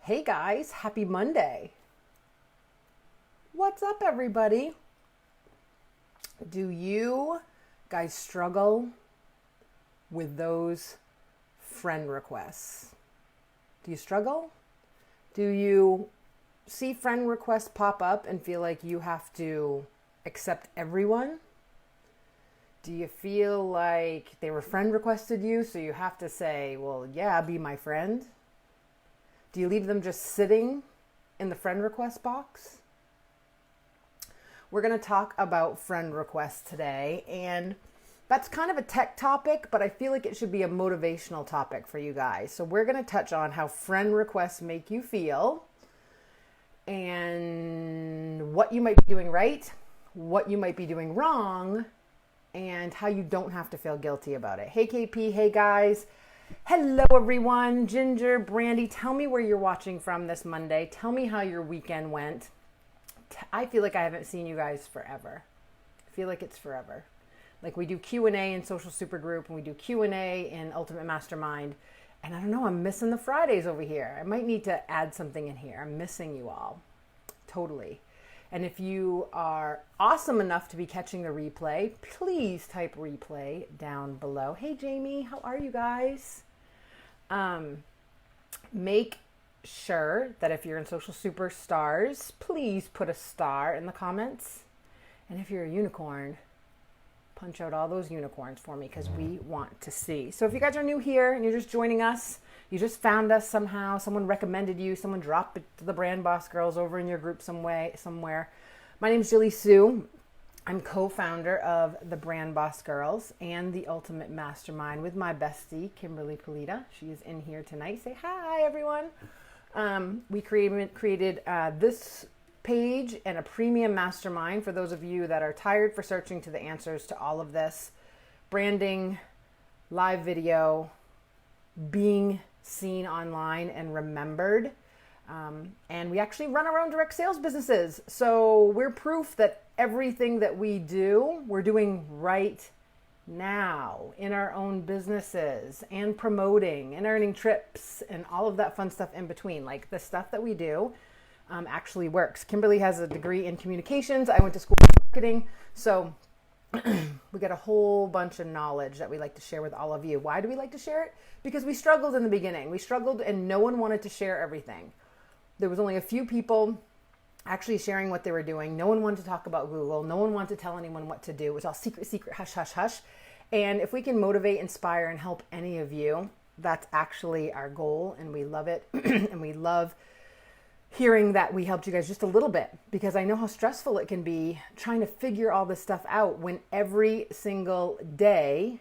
Hey guys, happy Monday. What's up, everybody? Do you guys struggle with those friend requests? Do you struggle? Do you see friend requests pop up and feel like you have to accept everyone? Do you feel like they were friend requested you, so you have to say, well, yeah, be my friend? Do you leave them just sitting in the friend request box? We're going to talk about friend requests today, and that's kind of a tech topic, but I feel like it should be a motivational topic for you guys. So we're going to touch on how friend requests make you feel and what you might be doing right, what you might be doing wrong, and how you don't have to feel guilty about it. Hey KP, hey guys. Hello everyone. Ginger, Brandy, tell me where you're watching from this Monday. Tell me how your weekend went. I feel like I haven't seen you guys forever. I feel like it's forever. Like we do Q&A in Social Super Group and we do Q&A in Ultimate Mastermind. And I don't know, I'm missing the Fridays over here. I might need to add something in here. I'm missing you all. Totally. And if you are awesome enough to be catching the replay, please type replay down below. Hey Jamie, how are you guys? Make sure that if you're in Social Superstars, please put a star in the comments. And if you're a unicorn, punch out all those unicorns for me because we want to see. So if you guys are new here and you're just joining us, you just found us somehow, someone recommended you, someone dropped it to the Brand Boss Girls over in your group somewhere. My name's Jilleysue. I'm co-founder of the Brand Boss Girls and the Ultimate Mastermind with my bestie, Kimberly Polita. She is in here tonight. Say hi, everyone. We created this page and a premium mastermind for those of you that are tired for searching to the answers to all of this. Branding, live video, being seen online and remembered. And we actually run our own direct sales businesses. So we're proof that everything that we do, we're doing right now in our own businesses and promoting and earning trips and all of that fun stuff in between. Like the stuff that we do actually works. Kimberly has a degree in communications. I went to school for marketing. So we got a whole bunch of knowledge that we like to share with all of you. Why do we like to share it? Because we struggled in the beginning. We struggled and no one wanted to share everything. There was only a few people actually sharing what they were doing. No one wanted to talk about Google. No one wanted to tell anyone what to do. It was all secret, hush, hush, hush. And if we can motivate, inspire, and help any of you, that's actually our goal. And we love it. And we love hearing that we helped you guys just a little bit, because I know how stressful it can be trying to figure all this stuff out when every single day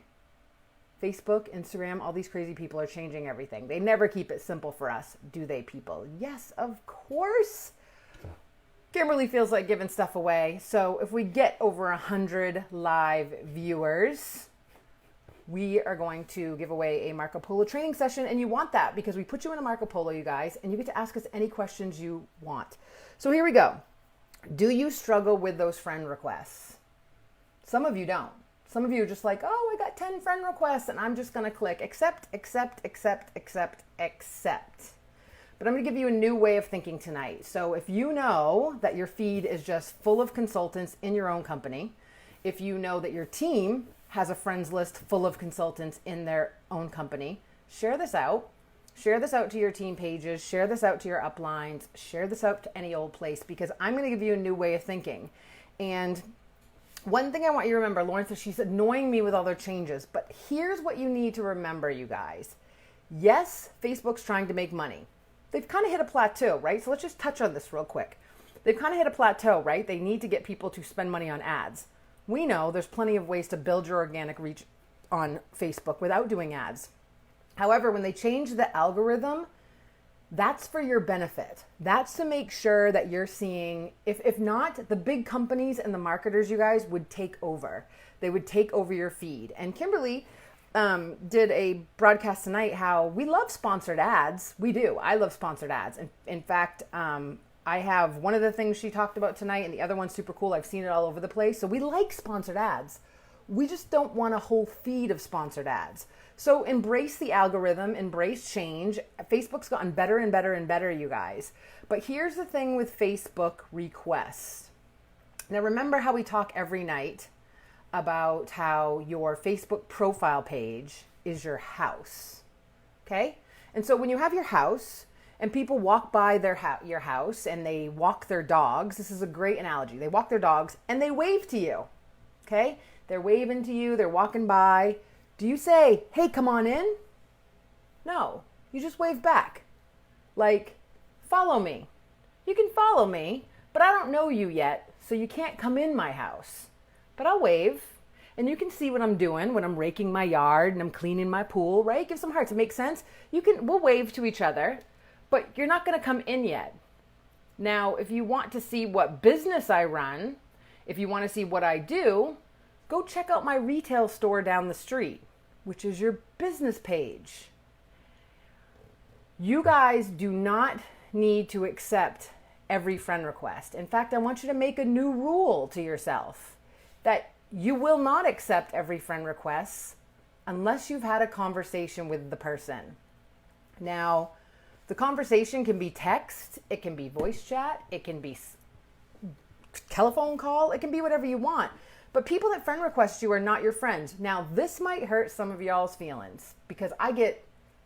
Facebook, Instagram, all these crazy people are changing everything. They never keep it simple for us, do they, people? Yes, of course. Kimberly feels like giving stuff away. So if we get over 100 live viewers, we are going to give away a Marco Polo training session. And you want that because we put you in a Marco Polo, you guys, and you get to ask us any questions you want. So here we go. Do you struggle with those friend requests? Some of you don't. Some of you are just like, oh, I got 10 friend requests and I'm just going to click accept, accept, accept, accept, accept. But I'm going to give you a new way of thinking tonight. So if you know that your feed is just full of consultants in your own company, if you know that your team has a friends list full of consultants in their own company, share this out. Share this out to your team pages. Share this out to your uplines. Share this out to any old place, because I'm going to give you a new way of thinking. And one thing I want you to remember, Lauren says she's annoying me with all their changes, but here's what you need to remember, you guys. Yes, Facebook's trying to make money. They've kind of hit a plateau, right? So let's just touch on this real quick. They've kind of hit a plateau, right? They need to get people to spend money on ads. We know there's plenty of ways to build your organic reach on Facebook without doing ads. However, when they change the algorithm, that's for your benefit. That's to make sure that you're seeing, if not, the big companies and the marketers, you guys, would take over. They would take over your feed. And Kimberly did a broadcast tonight how we love sponsored ads. We do. I love sponsored ads. And in fact, I have one of the things she talked about tonight, and the other one's super cool. I've seen it all over the place. So we like sponsored ads. We just don't want a whole feed of sponsored ads. So embrace the algorithm, embrace change. Facebook's gotten better and better and better, you guys. But here's the thing with Facebook requests. Now remember how we talk every night about how your Facebook profile page is your house, okay? And so when you have your house and people walk by your house and they walk their dogs, this is a great analogy. They walk their dogs and they wave to you, okay? They're waving to you, they're walking by. Do you say, hey, come on in? No, you just wave back. Like, follow me. You can follow me, but I don't know you yet, so you can't come in my house. But I'll wave, and you can see what I'm doing when I'm raking my yard and I'm cleaning my pool, right? Give some hearts. It makes sense. We'll wave to each other, but you're not going to come in yet. Now, if you want to see what business I run, if you want to see what I do, go check out my retail store down the street, which is your business page. You guys do not need to accept every friend request. In fact, I want you to make a new rule to yourself that you will not accept every friend request unless you've had a conversation with the person. Now, the conversation can be text, it can be voice chat, it can be telephone call, it can be whatever you want. But people that friend request you are not your friends. Now, this might hurt some of y'all's feelings because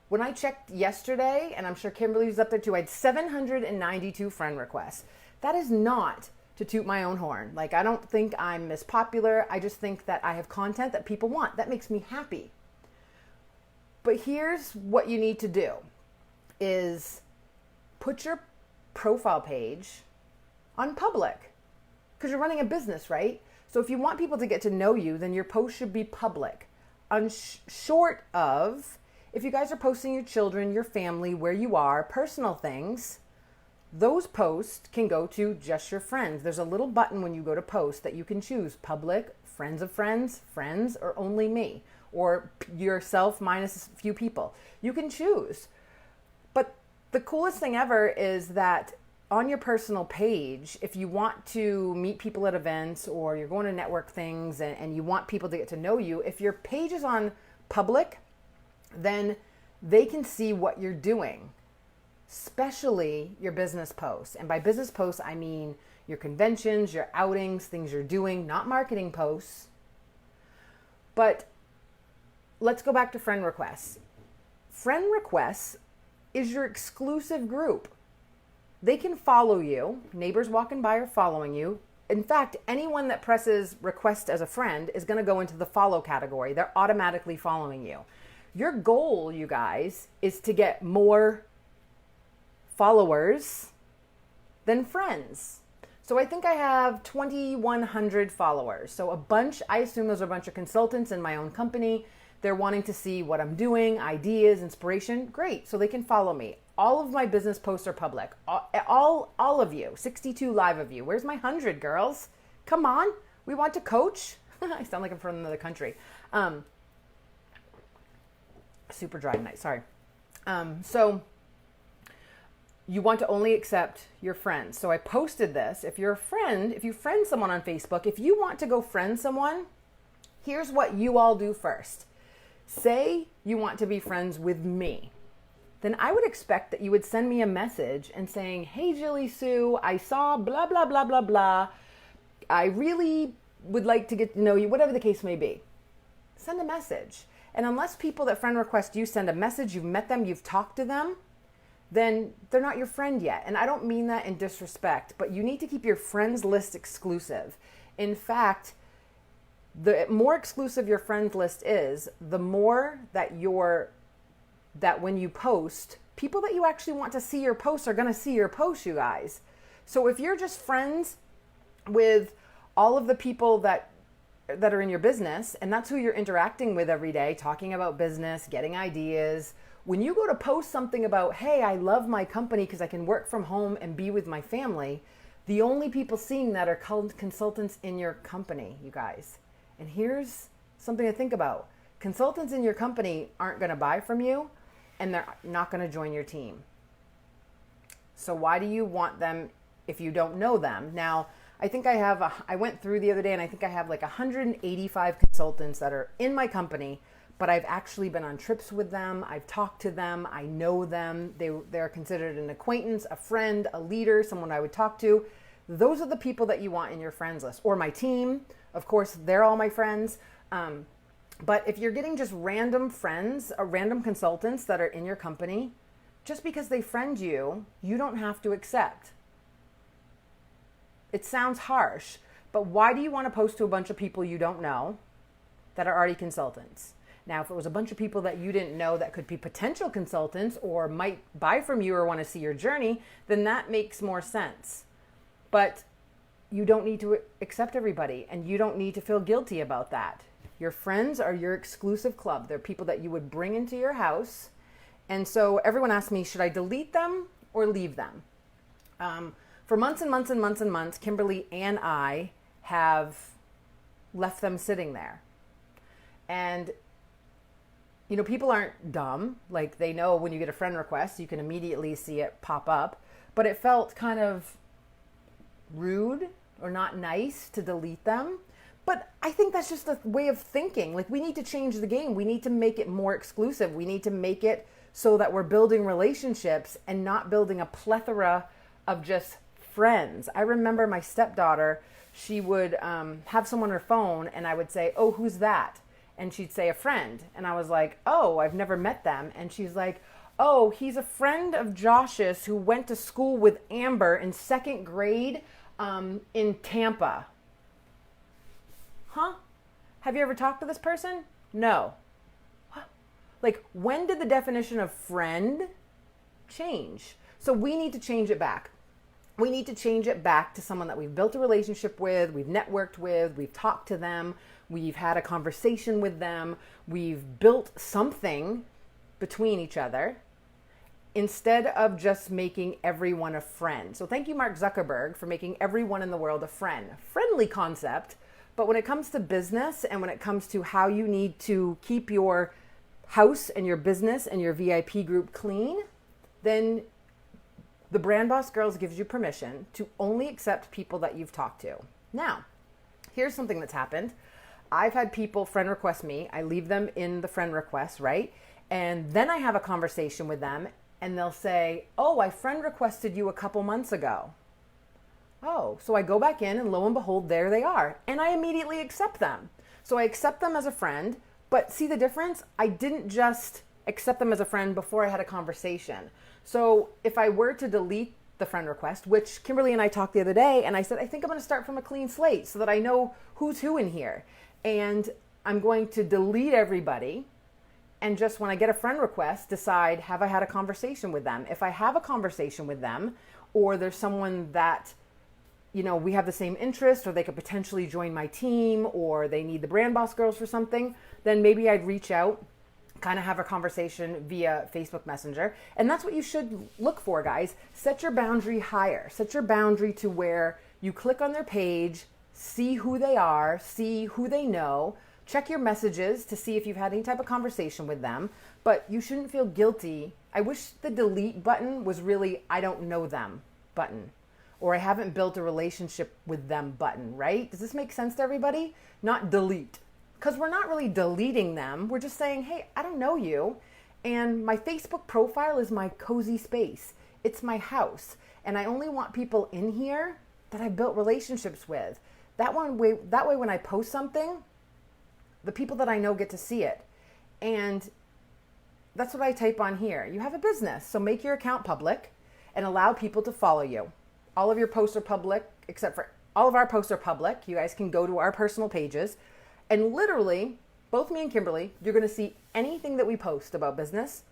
when I checked yesterday, and I'm sure Kimberly's up there too, I had 792 friend requests. That is not to toot my own horn. Like, I don't think I'm Miss Popular. I just think that I have content that people want. That makes me happy. But here's what you need to do is put your profile page on public because you're running a business, right? So if you want people to get to know you, then your post should be public. Short of, if you guys are posting your children, your family, where you are, personal things, those posts can go to just your friends. There's a little button when you go to post that you can choose public, friends of friends, friends, or only me, or yourself minus a few people. You can choose. But the coolest thing ever is that on your personal page, if you want to meet people at events or you're going to network things and you want people to get to know you, if your page is on public, then they can see what you're doing, especially your business posts. And by business posts, I mean your conventions, your outings, things you're doing, not marketing posts. But let's go back to friend requests. Friend requests is your exclusive group. They can follow you. Neighbors walking by are following you. In fact, anyone that presses request as a friend is going to go into the follow category. They're automatically following you. Your goal, you guys, is to get more followers than friends. So I think I have 2,100 followers. So I assume those are a bunch of consultants in my own company. They're wanting to see what I'm doing, ideas, inspiration. Great. So they can follow me. All of my business posts are public. All of you, 62 live of you. Where's my 100 girls? Come on. We want to coach. I sound like I'm from another country. Super dry tonight. Sorry. So you want to only accept your friends. So I posted this. If you friend someone on Facebook, if you want to go friend someone, here's what you all do first. Say you want to be friends with me. Then I would expect that you would send me a message and saying, hey, Jilleysue, I saw blah, blah, blah, blah, blah. I really would like to get to know you, whatever the case may be. Send a message. And unless people that friend request you send a message, you've met them, you've talked to them, then they're not your friend yet. And I don't mean that in disrespect, but you need to keep your friends list exclusive. In fact, the more exclusive your friends list is, the more that when you post, people that you actually want to see your posts are going to see your posts, you guys. So if you're just friends with all of the people that are in your business, and that's who you're interacting with every day, talking about business, getting ideas, when you go to post something about, hey, I love my company because I can work from home and be with my family, the only people seeing that are consultants in your company, you guys. And here's something to think about. Consultants in your company aren't going to buy from you, and they're not going to join your team. So why do you want them if you don't know them? Now, I think I went through the other day, and I think I have like 185 consultants that are in my company, but I've actually been on trips with them. I've talked to them. I know them. They're considered an acquaintance, a friend, a leader, someone I would talk to. Those are the people that you want in your friends list. Or my team. Of course, they're all my friends. But if you're getting just random friends, random consultants that are in your company, just because they friend you, you don't have to accept. It sounds harsh, but why do you want to post to a bunch of people you don't know that are already consultants? Now, if it was a bunch of people that you didn't know that could be potential consultants or might buy from you or want to see your journey, then that makes more sense. But you don't need to accept everybody, and you don't need to feel guilty about that. Your friends are your exclusive club. They're people that you would bring into your house. And so everyone asks me, should I delete them or leave them? For months and months and months and months, Kimberly and I have left them sitting there. And, you know, people aren't dumb. Like, they know when you get a friend request, you can immediately see it pop up. But it felt kind of rude or not nice to delete them. But I think that's just a way of thinking. Like, we need to change the game. We need to make it more exclusive. We need to make it so that we're building relationships and not building a plethora of just friends. I remember my stepdaughter, she would have someone on her phone and I would say, oh, who's that? And she'd say a friend. And I was like, oh, I've never met them. And she's like, oh, he's a friend of Josh's who went to school with Amber in second grade in Tampa. Huh? Have you ever talked to this person? No. Like, when did the definition of friend change? So we need to change it back. We need to change it back to someone that we've built a relationship with, we've networked with, we've talked to them, we've had a conversation with them, we've built something between each other, instead of just making everyone a friend. So thank you, Mark Zuckerberg, for making everyone in the world a friend. Friendly concept, but when it comes to business and when it comes to how you need to keep your house and your business and your VIP group clean, then the Brand Boss Girls gives you permission to only accept people that you've talked to. Now, here's something that's happened. I've had people friend request me. I leave them in the friend request, right? And then I have a conversation with them and they'll say, oh, I friend requested you a couple months ago. Oh, so I go back in and lo and behold, there they are. And I immediately accept them. So I accept them as a friend, but see the difference? I didn't just accept them as a friend before I had a conversation. So if I were to delete the friend request, which Kimberly and I talked the other day, and I said, I think I'm going to start from a clean slate so that I know who's who in here. And I'm going to delete everybody. And just when I get a friend request, decide, have I had a conversation with them? If I have a conversation with them, or there's someone that, you know, we have the same interest, or they could potentially join my team, or they need the Brand Boss Girls for something, then maybe I'd reach out, kind of have a conversation via Facebook Messenger. And that's what you should look for, guys. Set your boundary higher. Set your boundary to where you click on their page, see who they are, see who they know, check your messages to see if you've had any type of conversation with them, but you shouldn't feel guilty. I wish the delete button was really, I don't know them button, or I haven't built a relationship with them button, right? Does this make sense to everybody? Not delete. Because we're not really deleting them. We're just saying, hey, I don't know you. And my Facebook profile is my cozy space. It's my house. And I only want people in here that I've built relationships with. That way when I post something, the people that I know get to see it. And that's what I type on here. You have a business, so make your account public and allow people to follow you. All of your posts are public, except for all of our posts are public. You guys can go to our personal pages. And literally, both me and Kimberly, you're going to see anything that we post about business,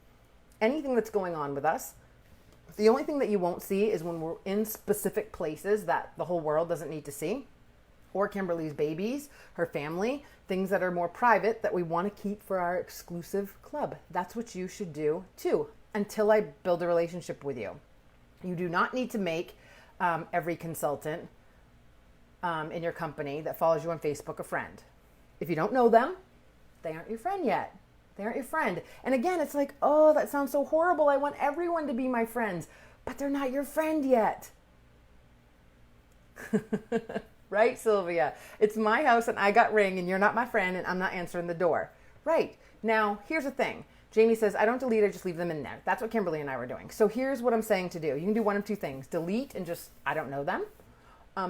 anything that's going on with us. The only thing that you won't see is when we're in specific places that the whole world doesn't need to see, or Kimberly's babies, her family, things that are more private that we want to keep for our exclusive club. That's what you should do too, until I build a relationship with you. You do not need to make every consultant in your company that follows you on Facebook a friend. If you don't know them, they aren't your friend yet. They aren't your friend. And again, it's like, oh, that sounds so horrible. I want everyone to be my friends, but they're not your friend yet. Right, Sylvia? It's my house and I got ring and you're not my friend and I'm not answering the door. Right. Now, here's the thing. Jamie says, I don't delete, I just leave them in there. That's what Kimberly and I were doing. So here's what I'm saying to do. You can do one of two things. Delete and just, I don't know them.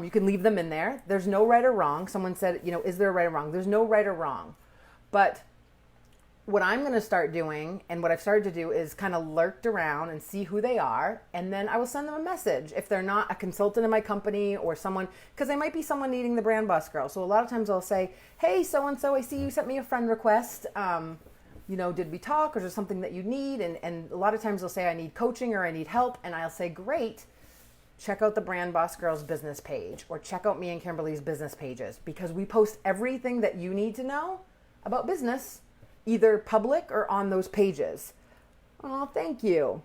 You can leave them in there. There's no right or wrong. Someone said, is there a right or wrong? There's no right or wrong. But what I'm going to start doing, and what I've started to do, is kind of lurked around and see who they are, and then I will send them a message if they're not a consultant in my company or someone, because they might be someone needing the Brand Boss Girl. So a lot of times I'll say, hey, so-and-so, I see you sent me a friend request. Did we talk, or is there something that you need? And a lot of times they'll say, I need coaching or I need help, and I'll say, great, check out the Brand Boss Girls business page, or check out me and Kimberly's business pages, because we post everything that you need to know about business, either public or on those pages. Oh, thank you.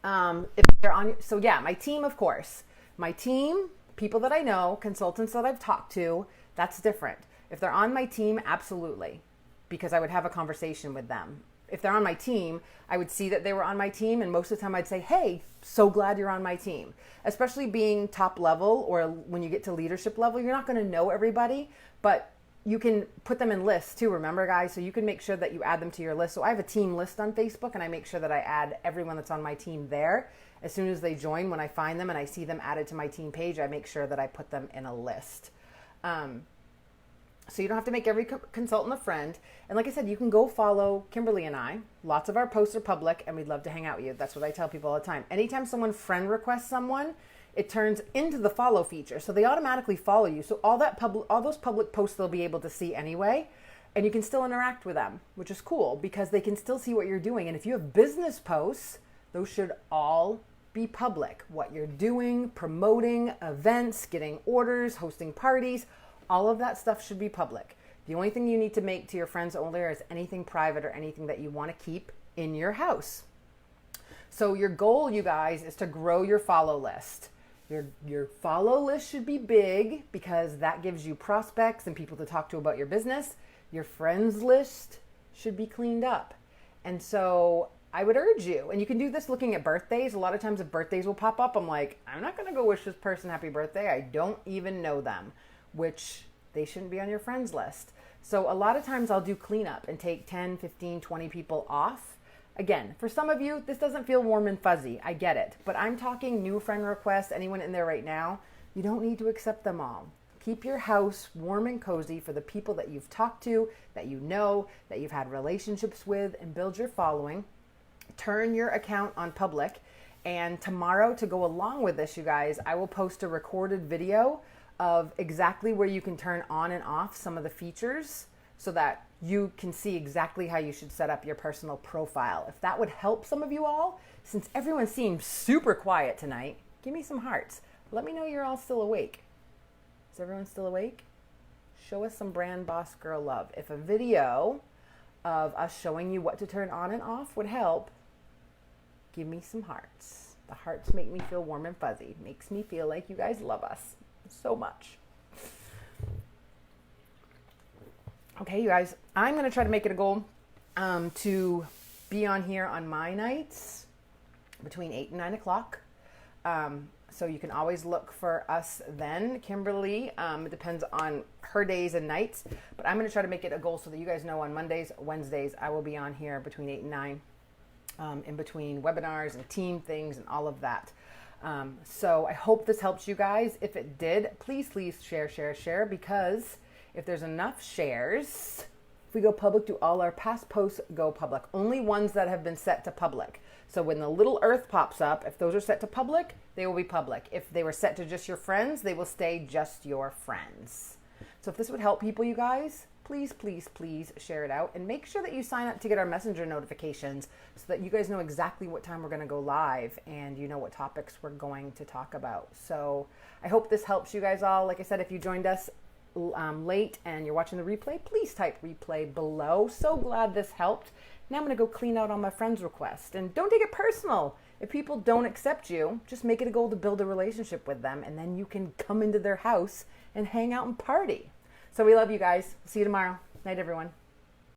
If they're on, so yeah, my team, of course. My team, people that I know, consultants that I've talked to, that's different. If they're on my team, absolutely, because I would have a conversation with them. If they're on my team, I would see that they were on my team, and most of the time I'd say, hey, so glad you're on my team. Especially being top level, or when you get to leadership level, you're not going to know everybody, but you can put them in lists too, remember guys? So you can make sure that you add them to your list. So I have a team list on Facebook, and I make sure that I add everyone that's on my team there. As soon as they join, when I find them and I see them added to my team page, I make sure that I put them in a list. So you don't have to make every consultant a friend. And like I said, you can go follow Kimberly and I. Lots of our posts are public, and we'd love to hang out with you. That's what I tell people all the time. Anytime someone friend requests someone, it turns into the follow feature. So they automatically follow you. So all those public posts they'll be able to see anyway, and you can still interact with them, which is cool because they can still see what you're doing. And if you have business posts, those should all be public. What you're doing, promoting events, getting orders, hosting parties, all of that stuff should be public. The only thing you need to make to your friends only is anything private or anything that you want to keep in your house. So your goal, you guys, is to grow your follow list. Your follow list should be big because that gives you prospects and people to talk to about your business. Your friends list should be cleaned up. And so I would urge you, and you can do this looking at birthdays. A lot of times if birthdays will pop up, I'm like, I'm not going to go wish this person happy birthday. I don't even know them, which they shouldn't be on your friends list. So a lot of times I'll do cleanup and take 10, 15, 20 people off. Again, for some of you, this doesn't feel warm and fuzzy. I get it. But I'm talking new friend requests, anyone in there right now. You don't need to accept them all. Keep your house warm and cozy for the people that you've talked to, that you know, that you've had relationships with, and build your following. Turn your account on public. And tomorrow, to go along with this, you guys, I will post a recorded video of exactly where you can turn on and off some of the features so that you can see exactly how you should set up your personal profile. If that would help some of you all, since everyone seems super quiet tonight, give me some hearts. Let me know you're all still awake. Is everyone still awake? Show us some Brand Boss Girl love. If a video of us showing you what to turn on and off would help, give me some hearts. The hearts make me feel warm and fuzzy. Makes me feel like you guys love us so much. Okay, you guys, I'm going to try to make it a goal to be on here on my nights between 8 and 9 o'clock. So you can always look for us then. Kimberly, it depends on her days and nights, but I'm going to try to make it a goal so that you guys know on Mondays, Wednesdays, I will be on here between 8 and 9, in between webinars and team things and all of that. So I hope this helps you guys. If it did, please share, because if there's enough shares, if we go public, do all our past posts go public? Only ones that have been set to public. So when the little earth pops up, if those are set to public, they will be public. If they were set to just your friends, they will stay just your friends. So if this would help people, you guys, please share it out, and make sure that you sign up to get our messenger notifications so that you guys know exactly what time we're going to go live and you know what topics we're going to talk about. So I hope this helps you guys all. Like I said, if you joined us late and you're watching the replay, please type replay below. So glad this helped. Now I'm going to go clean out all my friends' requests. And don't take it personal. If people don't accept you, just make it a goal to build a relationship with them, and then you can come into their house and hang out and party. So we love you guys. See you tomorrow. Night, everyone.